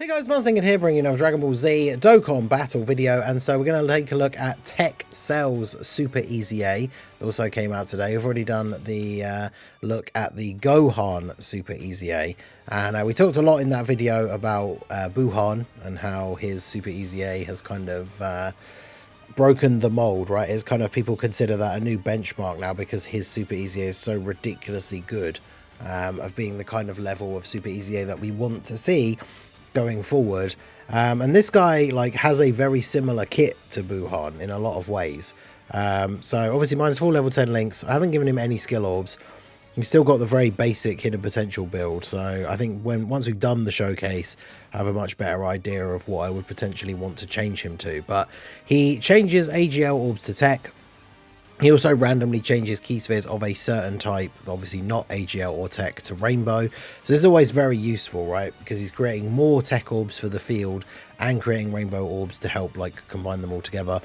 Hey guys, Marsinged here bringing another Dragon Ball Z Dokkan Battle video, and so we're going to take a look at TEQ Cell's Super EZA that also came out today. We've already done the look at the Gohan Super EZA, and we talked a lot in that video about Buuhan and how his Super EZA has kind of broken the mold, right? It's kind of, people consider that a new benchmark now because his Super EZA is so ridiculously good, of being the kind of level of Super EZA that we want to see going forward. And this guy has a very similar kit to Buuhan in a lot of ways. So obviously mine's full level 10 links. I haven't given him any skill orbs. He's still got the very basic hidden potential build, so I think once we've done the showcase, I have a much better idea of what I would potentially want to change him to. But he changes AGL orbs to TEQ. He also randomly changes key spheres of a certain type, obviously not AGL or TEQ, to rainbow. So this is always very useful, right? Because he's creating more TEQ orbs for the field and creating rainbow orbs to help combine them all together.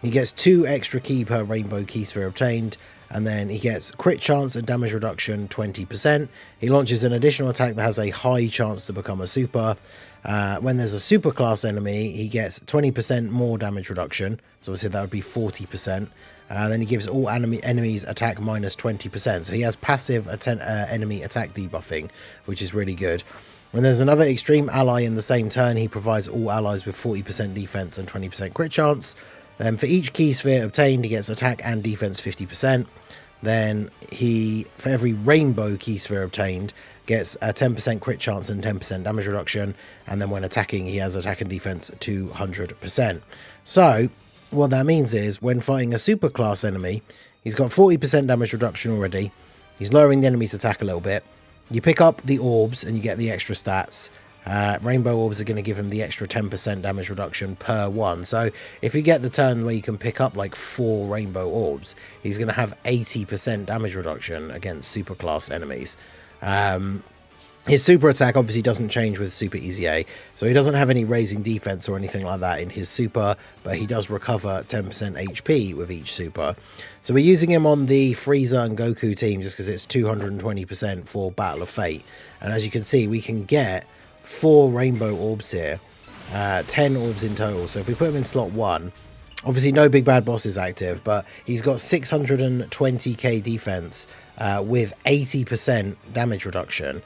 He gets 2 extra key per rainbow key sphere obtained, and then he gets crit chance and damage reduction 20%. He launches an additional attack that has a high chance to become a super. When there's a super class enemy, he gets 20% more damage reduction, so obviously that would be 40%. Then he gives all enemies attack minus 20%. So he has passive enemy attack debuffing, which is really good. When there's another extreme ally in the same turn, he provides all allies with 40% defense and 20% crit chance. Then for each key sphere obtained, he gets attack and defense 50%. Then for every rainbow key sphere obtained, gets a 10% crit chance and 10% damage reduction. And then when attacking, he has attack and defense 200%. So what that means is when fighting a super class enemy, he's got 40% damage reduction already. He's lowering the enemy's attack a little bit. You pick up the orbs and you get the extra stats. Rainbow orbs are going to give him the extra 10% damage reduction per one. So if you get the turn where you can pick up 4 rainbow orbs, he's going to have 80% damage reduction against super class enemies. His super attack obviously doesn't change with Super EZA, so he doesn't have any raising defense or anything like that in his super, but he does recover 10% HP with each super. So we're using him on the Frieza and Goku team just because it's 220% for Battle of Fate. And as you can see, we can get 4 rainbow orbs here, 10 orbs in total. So if we put him in slot 1, obviously no big bad boss is active, but he's got 620k defense with 80% damage reduction.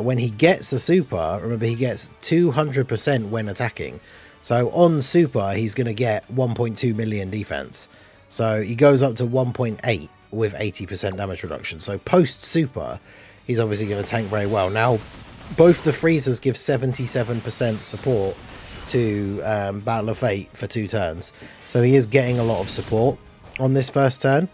When he gets a super, remember he gets 200% when attacking. So on super, he's going to get 1.2 million defense. So he goes up to 1.8 with 80% damage reduction. So post super, he's obviously going to tank very well. Now, both the Freezers give 77% support to Battle of Fate for 2 turns. So he is getting a lot of support on this first turn.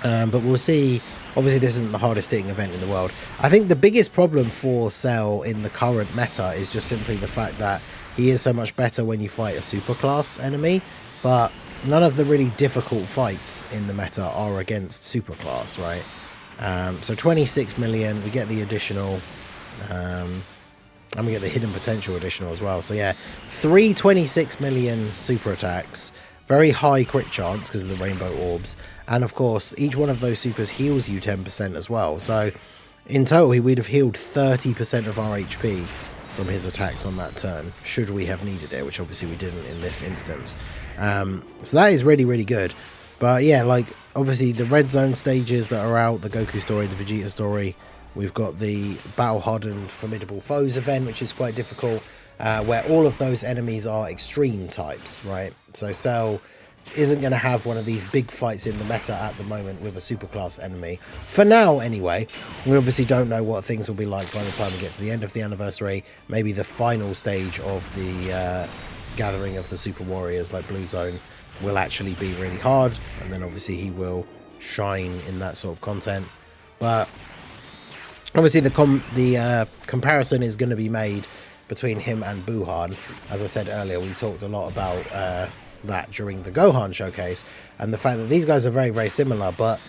But we'll see. Obviously, this isn't the hardest hitting event in the world. I think the biggest problem for Cell in the current meta is just simply the fact that he is so much better when you fight a super class enemy, but none of the really difficult fights in the meta are against super class, right? So 26 million, we get the additional, and we get the hidden potential additional as well. So yeah, 326 million super attacks. Very high crit chance because of the rainbow orbs. And of course, each one of those supers heals you 10% as well. So in total, he would have healed 30% of our HP from his attacks on that turn, should we have needed it, which obviously we didn't in this instance. So that is really, really good. But yeah, obviously the red zone stages that are out, the Goku story, the Vegeta story. We've got the Battle Hardened Formidable Foes event, which is quite difficult. Where all of those enemies are extreme types, right? So Cell isn't going to have one of these big fights in the meta at the moment with a superclass enemy. For now, anyway. We obviously don't know what things will be like by the time we get to the end of the anniversary. Maybe the final stage of the gathering of the Super Warriors, like Blue Zone, will actually be really hard. And then obviously he will shine in that sort of content. But obviously the comparison is going to be made between him and Buuhan. As I said earlier, we talked a lot about that during the Gohan showcase, and the fact that these guys are very, very similar, but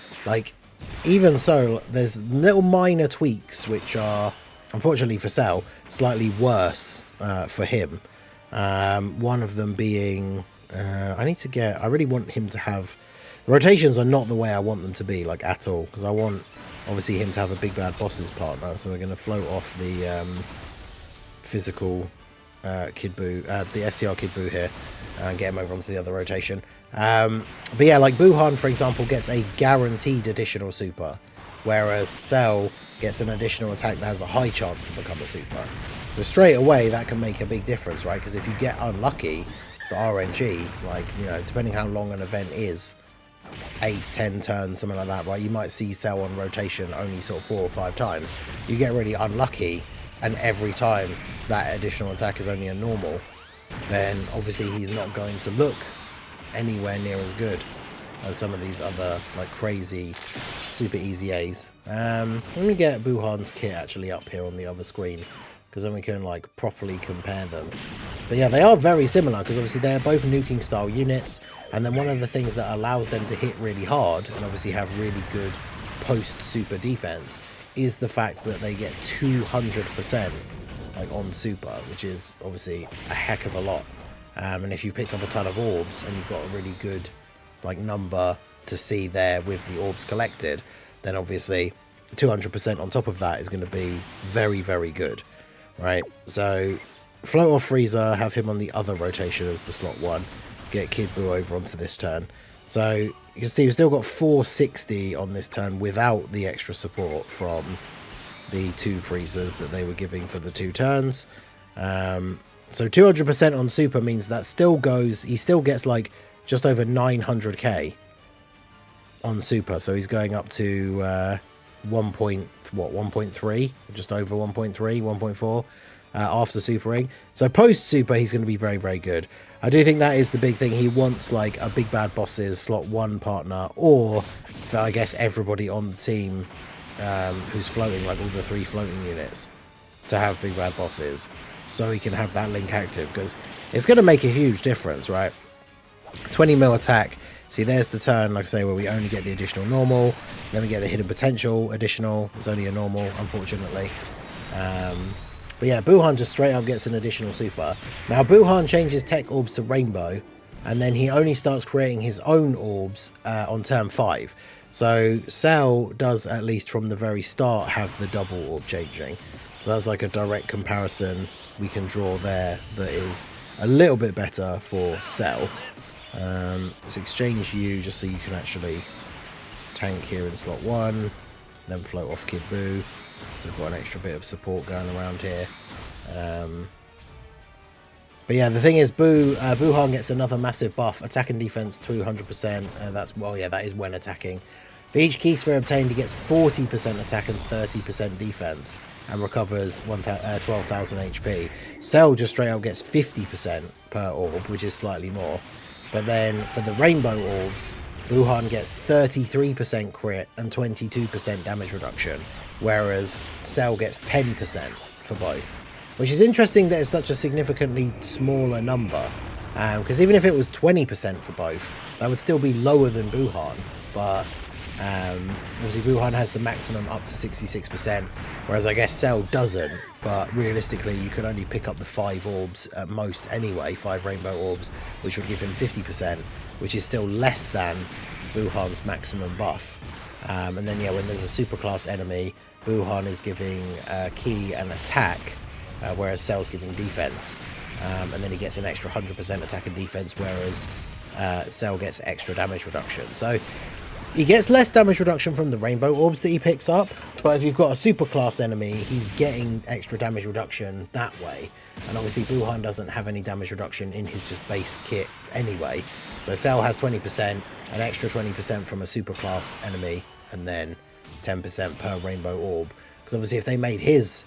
even so, there's little minor tweaks which are, unfortunately for Cell, slightly worse for him. One of them being, I really want him to have, the rotations are not the way I want them to be, at all, because I want, obviously, him to have a big bad boss's partner, so we're going to float off the physical Kid Buu, the SCR Kid Buu here, and get him over onto the other rotation. But yeah, like Buuhan, for example, gets a guaranteed additional super, whereas Cell gets an additional attack that has a high chance to become a super. So straight away, that can make a big difference, right? Because if you get unlucky, the RNG, like, you know, depending how long an event is, 8, 10 turns, something like that, right? You might see Cell on rotation only sort of 4 or 5 times. You get really unlucky, and every time that additional attack is only a normal, then obviously he's not going to look anywhere near as good as some of these other like crazy Super EZAs. Let me get Buuhan's kit actually up here on the other screen, because then we can like properly compare them. But yeah, they are very similar, because obviously they're both nuking style units, and then one of the things that allows them to hit really hard and obviously have really good post super defense is the fact that they get 200% like on super, which is obviously a heck of a lot. And if you've picked up a ton of orbs and you've got a really good like number to see there with the orbs collected, then obviously 200% on top of that is going to be very, very good, right? So float off Frieza, have him on the other rotation as the slot 1, get Kid Buu over onto this turn. So you can see we've still got 460 on this turn without the extra support from the 2 Friezas that they were giving for the 2 turns. So 200% on super means that still goes, he still gets like just over 900k on super. So he's going up to 1.3, just over 1.3, 1.4 after supering. So post super, he's going to be very, very good. I do think that is the big thing. He wants like a big bad bosses slot 1 partner, or for, I guess, everybody on the team who's floating, like all the 3 floating units, to have big bad bosses, so he can have that link active, because it's going to make a huge difference, right? 20 mil attack. See, there's the turn, like I say, where we only get the additional normal, then we get the hidden potential additional. It's only a normal, unfortunately. But yeah, Buuhan just straight up gets an additional super. Now, Buuhan changes tech orbs to rainbow, and then he only starts creating his own orbs on turn 5. So Cell does, at least from the very start, have the double orb changing. So that's like a direct comparison we can draw there that is a little bit better for Cell. Let's exchange you just so you can actually tank here in slot 1, then float off Kid Buu. So we've got an extra bit of support going around here. But yeah, the thing is, Buuhan gets another massive buff. Attack and defense 200%. That's, well, yeah, that is when attacking. For each key sphere obtained, he gets 40% attack and 30% defense, and recovers 12,000 HP. Cell just straight up gets 50% per orb, which is slightly more. But then for the rainbow orbs, Buuhan gets 33% crit and 22% damage reduction, whereas Cell gets 10% for both. Which is interesting that it's such a significantly smaller number, because even if it was 20% for both, that would still be lower than Buuhan. But obviously Buuhan has the maximum up to 66%, whereas I guess Cell doesn't. But realistically, you could only pick up the 5 orbs at most anyway, 5 rainbow orbs, which would give him 50%, which is still less than Buuhan's maximum buff. And then, yeah, when there's a superclass enemy, Buuhan is giving key and attack, whereas Cell's giving defense. And then he gets an extra 100% attack and defense, whereas Cell gets extra damage reduction. So he gets less damage reduction from the rainbow orbs that he picks up, but if you've got a superclass enemy, he's getting extra damage reduction that way. And obviously Buuhan doesn't have any damage reduction in his just base kit anyway. So Cell has 20%, an extra 20% from a superclass enemy, and then 10% per rainbow orb. Because obviously if they made his,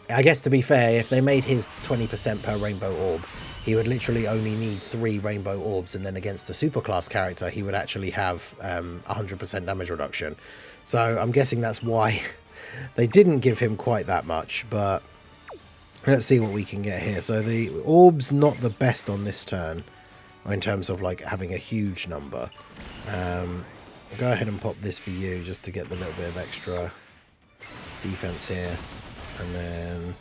I guess to be fair, if they made his 20% per rainbow orb, he would literally only need 3 rainbow orbs, and then against a superclass character, he would actually have 100% damage reduction. So I'm guessing that's why they didn't give him quite that much, but let's see what we can get here. So the orb's not the best on this turn, in terms of like having a huge number. Go ahead and pop this for you, just to get the little bit of extra defense here. And then,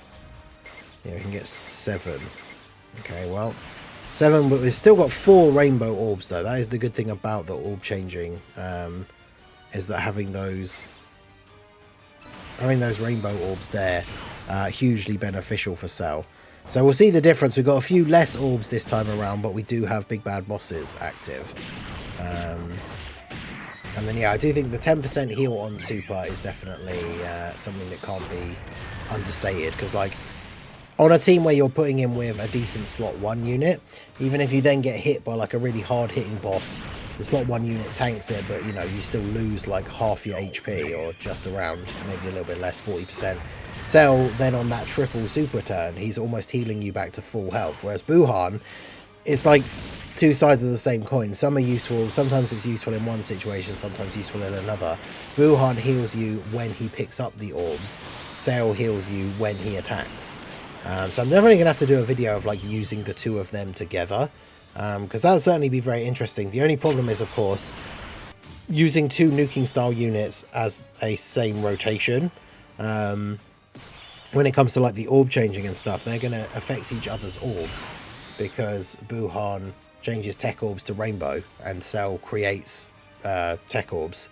yeah, we can get 7. Okay, well, 7, but we've still got 4 rainbow orbs though. That is the good thing about the orb changing, is that having those rainbow orbs there, hugely beneficial for Cell. So we'll see the difference. We've got a few less orbs this time around, but we do have big bad bosses active. And then, yeah, I do think the 10% heal on Super is definitely something that can't be understated. Because, like, on a team where you're putting in with a decent slot 1 unit, even if you then get hit by, like, a really hard-hitting boss, the slot 1 unit tanks it, but, you know, you still lose, like, half your HP or just around, maybe a little bit less, 40%. Cell, then on that triple Super turn, he's almost healing you back to full health. Whereas Buuhan, it's like two sides of the same coin. Some are useful, sometimes it's useful in one situation, sometimes useful in another. Buuhan heals you when he picks up the orbs. Cell heals you when he attacks. So I'm definitely going to have to do a video of like using the two of them together, because that would certainly be very interesting. The only problem is, of course, using two nuking style units as a same rotation. When it comes to like the orb changing and stuff, they're going to affect each other's orbs, because Buuhan changes tech orbs to rainbow and Cell creates tech orbs.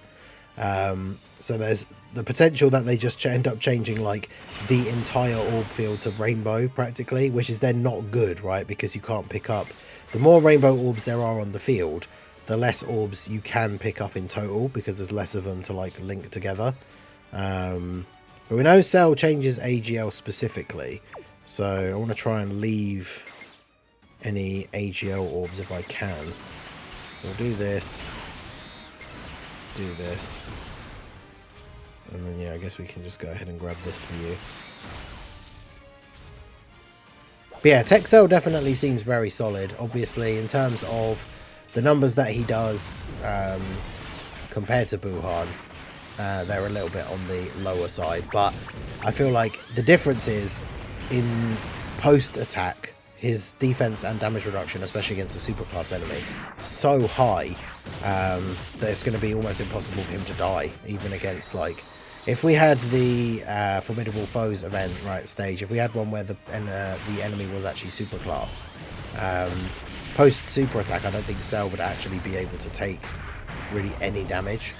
So there's the potential that they just end up changing like the entire orb field to rainbow practically, which is then not good, right? Because you can't pick up, the more rainbow orbs there are on the field, the less orbs you can pick up in total, because there's less of them to like link together. But we know Cell changes AGL specifically, so I want to try and leave any AGL orbs if I can. So I'll do this, and then yeah, I guess we can just go ahead and grab this for you. But yeah, TEQ Cell definitely seems very solid, obviously, in terms of the numbers that he does compared to Buuhan. They're a little bit on the lower side, but I feel like the difference is in post-attack, his defense and damage reduction, especially against a superclass enemy, so high that it's going to be almost impossible for him to die, even against, like, if we had the Formidable Foes event, right, stage, if we had one where the enemy was actually superclass, post-super attack, I don't think Cell would actually be able to take really any damage.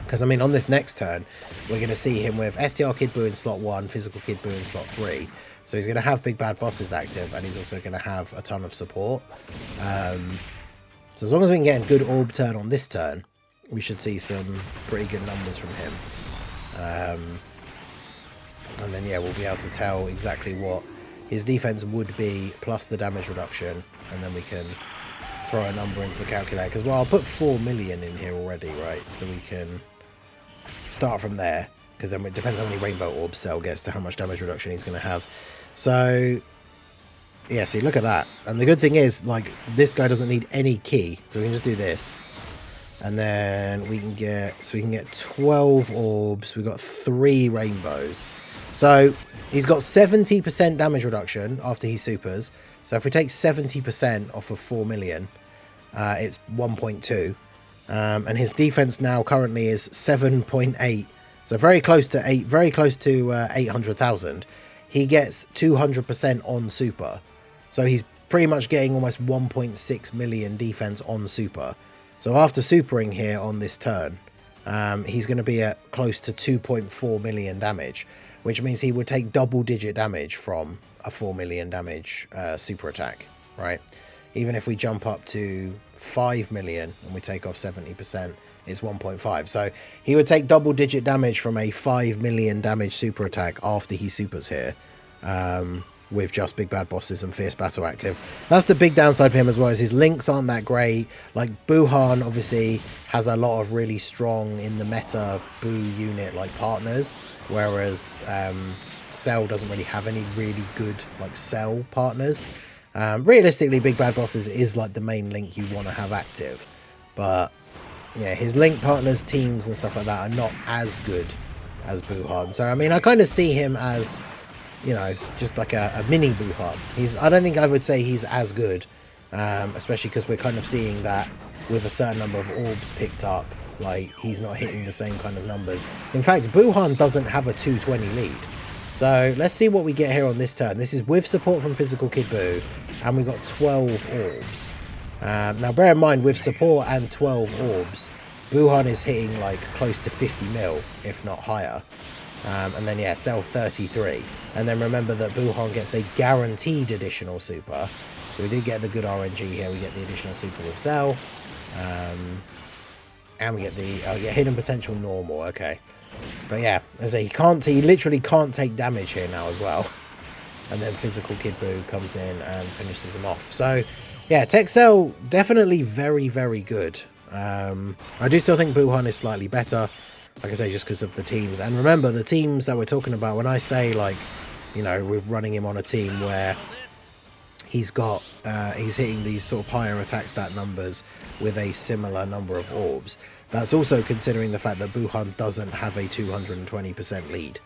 Because, I mean, on this next turn, we're going to see him with STR Kid Buu in slot 1, Physical Kid Buu in slot 3. So he's going to have big bad bosses active, and he's also going to have a ton of support. So as long as we can get a good orb turn on this turn, we should see some pretty good numbers from him. And then, yeah, we'll be able to tell exactly what his defense would be, plus the damage reduction, and then we can throw a number into the calculator. Because, well, I'll put 4 million in here already, right? So we can start from there, because then it depends how many rainbow orbs Cell gets to how much damage reduction he's going to have. So yeah, see, look at that. And the good thing is, like, this guy doesn't need any key, so we can just do this, and then we can get, so we can get 12 orbs. We've got 3 rainbows, so he's got 70% damage reduction after he supers. So if we take 70% off of 4 million, it's 1.2. And his defense now currently is 7.8. So very close to 800,000. He gets 200% on super. So he's pretty much getting almost 1.6 million defense on super. So after supering here on this turn, he's going to be at close to 2.4 million damage, which means he would take double-digit damage from a 4 million damage super attack, right? Even if we jump up to 5 million and we take off 70%, it's 1.5. So he would take double-digit damage from a 5 million damage super attack after he supers here, with just big bad bosses and fierce battle active. That's the big downside for him, as well as his links aren't that great. Like, Buuhan obviously has a lot of really strong in the meta Buu unit like partners, whereas Cell doesn't really have any really good like Cell partners. Realistically, big bad bosses is like the main link you want to have active, but yeah, his link partners, teams and stuff like that are not as good as Buuhan. So I mean, I kind of see him as, you know, just like a mini Buuhan. I don't think I would say he's as good, especially because we're kind of seeing that with a certain number of orbs picked up, like, he's not hitting the same kind of numbers. In fact, Buuhan doesn't have a 220 lead. So let's see what we get here on this turn. This is with support from Physical Kid Buu, and we've got 12 orbs. Now bear in mind, with support and 12 orbs, Buuhan is hitting like close to 50 mil, if not higher. And then, yeah, Cell 33. And then remember that Buuhan gets a guaranteed additional super. So we did get the good RNG here. We get the additional super with Cell. And we get the hidden potential normal. Okay. But yeah, as I say, he literally can't take damage here now as well. And then Physical Kid Buu comes in and finishes him off. So, yeah, TEQ Cell definitely very, very good. I do still think Buuhan is slightly better. Like I say, just because of the teams. And remember, the teams that we're talking about, when I say, like, you know, we're running him on a team where he's got, he's hitting these sort of higher attack stat numbers with a similar number of orbs. That's also considering the fact that Buuhan doesn't have a 220% lead.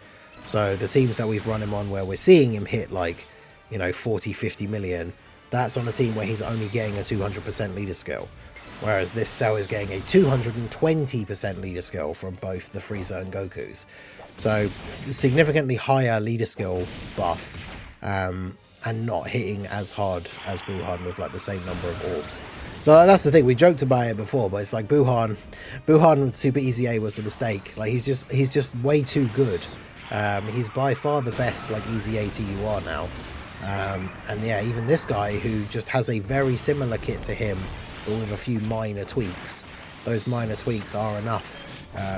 So the teams that we've run him on where we're seeing him hit, like, you know, 40, 50 million, that's on a team where he's only getting a 200% leader skill. Whereas this Cell is getting a 220% leader skill from both the Frieza and Gokus. So significantly higher leader skill buff, and not hitting as hard as Buuhan with like the same number of orbs. So that's the thing, we joked about it before, but it's like Buuhan with Super EZA was a mistake. Like he's just way too good. He's by far the best like EZA TUR now. And yeah, even this guy who just has a very similar kit to him, but with a few minor tweaks. Those minor tweaks are enough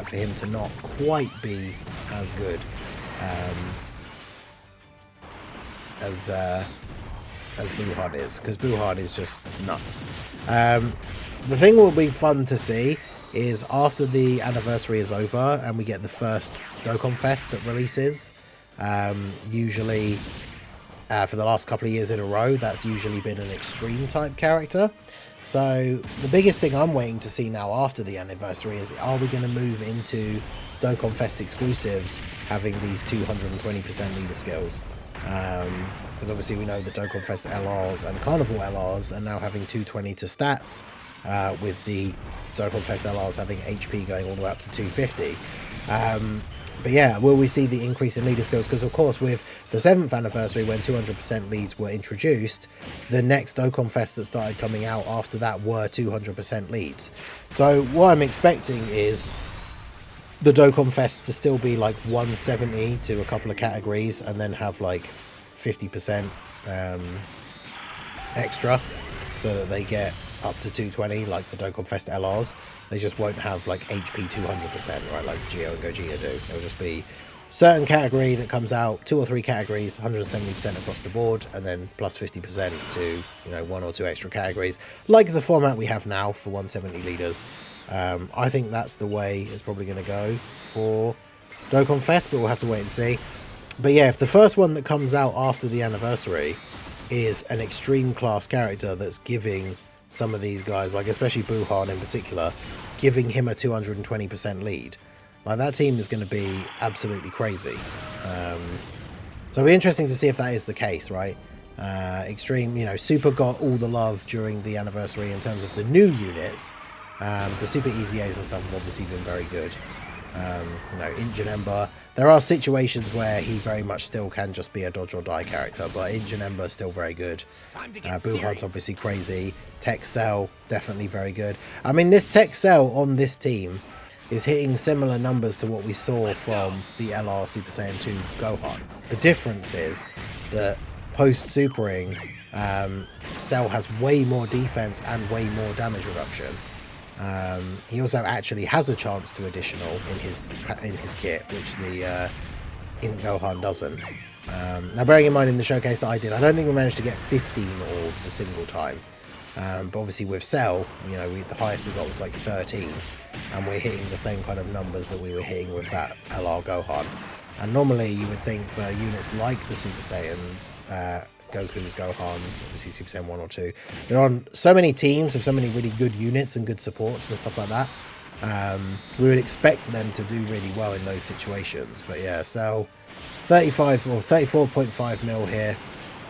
for him to not quite be as good as Buuhan is, because Buuhan is just nuts. The thing will be fun to see is after the anniversary is over and we get the first Dokkan Fest that releases, usually for the last couple of years in a row, that's usually been an extreme type character. So the biggest thing I'm waiting to see now after the anniversary is, are we going to move into Dokkan Fest exclusives having these 220% leader skills? Because obviously we know the Dokkan Fest LRs and Carnival LRs are now having 220 to stats, with the Dokkan Fest LRs having HP going all the way up to 250. But yeah, will we see the increase in leader skills? Because of course with the 7th anniversary, when 200% leads were introduced, the next Dokkan Fest that started coming out after that were 200% leads. So what I'm expecting is the Dokkan Fest to still be like 170 to a couple of categories, and then have like 50% extra, so that they get up to 220 like the Dokkan Fest LRs. They just won't have like HP 200%, right, like Geo and Gogeta do. It'll just be certain category that comes out, 2 or 3 categories, 170% across the board, and then plus 50% to, you know, 1 or 2 extra categories, like the format we have now for 170 leaders. I think that's the way it's probably going to go for Dokkan Fest, but we'll have to wait and see. But yeah, if the first one that comes out after the anniversary is an extreme class character that's giving some of these guys, like especially Buuhan in particular, giving him a 220% lead, like that team is going to be absolutely crazy. So it'll be interesting to see if that is the case, right? Extreme, you know, Super got all the love during the anniversary in terms of the new units. The Super EZAs and stuff have obviously been very good. You know, Injun Ember, there are situations where he very much still can just be a dodge or die character, but Injun Ember is still very good. Buuhan's obviously crazy. TEQ Cell, definitely very good. I mean, this TEQ Cell on this team is hitting similar numbers to what we saw from the LR Super Saiyan 2 Gohan. The difference is that post-supering, Cell has way more defense and way more damage reduction. He also actually has a chance to additional in his kit, which the in Gohan doesn't. Now, bearing in mind in the showcase that I did, I don't think we managed to get 15 orbs a single time. But obviously with Cell, you know, the highest we got was like 13, and we're hitting the same kind of numbers that we were hitting with that LR Gohan. And normally you would think for units like the Super Saiyans, Goku's, Gohan's, obviously Super Saiyan 1 or 2, they're on so many teams with so many really good units and good supports and stuff like that. We would expect them to do really well in those situations. But yeah, Cell 35 or 34.5 mil here,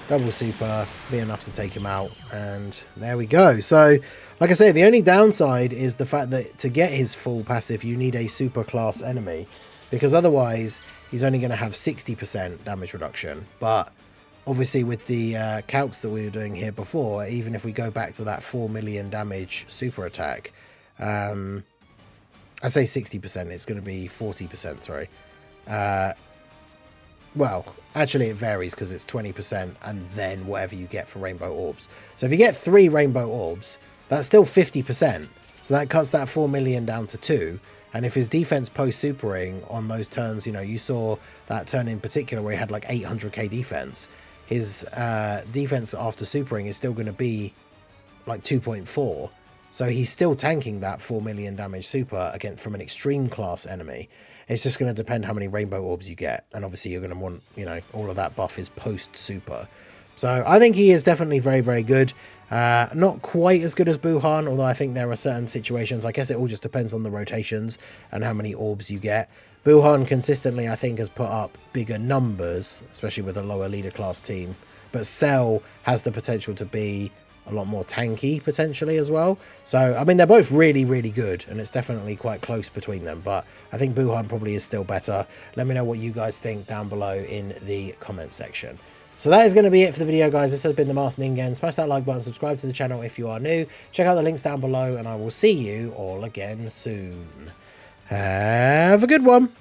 double super, be enough to take him out, and there we go. So like I say, the only downside is the fact that to get his full passive you need a super class enemy, because otherwise he's only going to have 60% damage reduction. But obviously with the calcs that we were doing here before, even if we go back to that 4 million damage super attack, I say 60%, it's going to be 40%, sorry. Well, actually it varies because it's 20% and then whatever you get for rainbow orbs. So if you get 3 rainbow orbs, that's still 50%. So that cuts that 4 million down to 2. And if his defense post-supering on those turns, you know, you saw that turn in particular where he had like 800k defense, his defense after supering is still going to be like 2.4. So he's still tanking that 4 million damage super against from an extreme class enemy. It's just going to depend how many rainbow orbs you get. And obviously you're going to want, you know, all of that buff is post super. So I think he is definitely very, very good. Not quite as good as Buuhan, although I think there are certain situations. I guess it all just depends on the rotations and how many orbs you get. Buuhan consistently, I think, has put up bigger numbers, especially with a lower leader class team. But Cell has the potential to be a lot more tanky potentially as well. So I mean, they're both really, really good, and it's definitely quite close between them, but I think Buuhan probably is still better. Let me know what you guys think down below in the comment section. So that is going to be it for the video, guys. This has been the Masked Ningen. Smash that like button, subscribe to the channel if you are new, check out the links down below, and I will see you all again soon. Have a good one.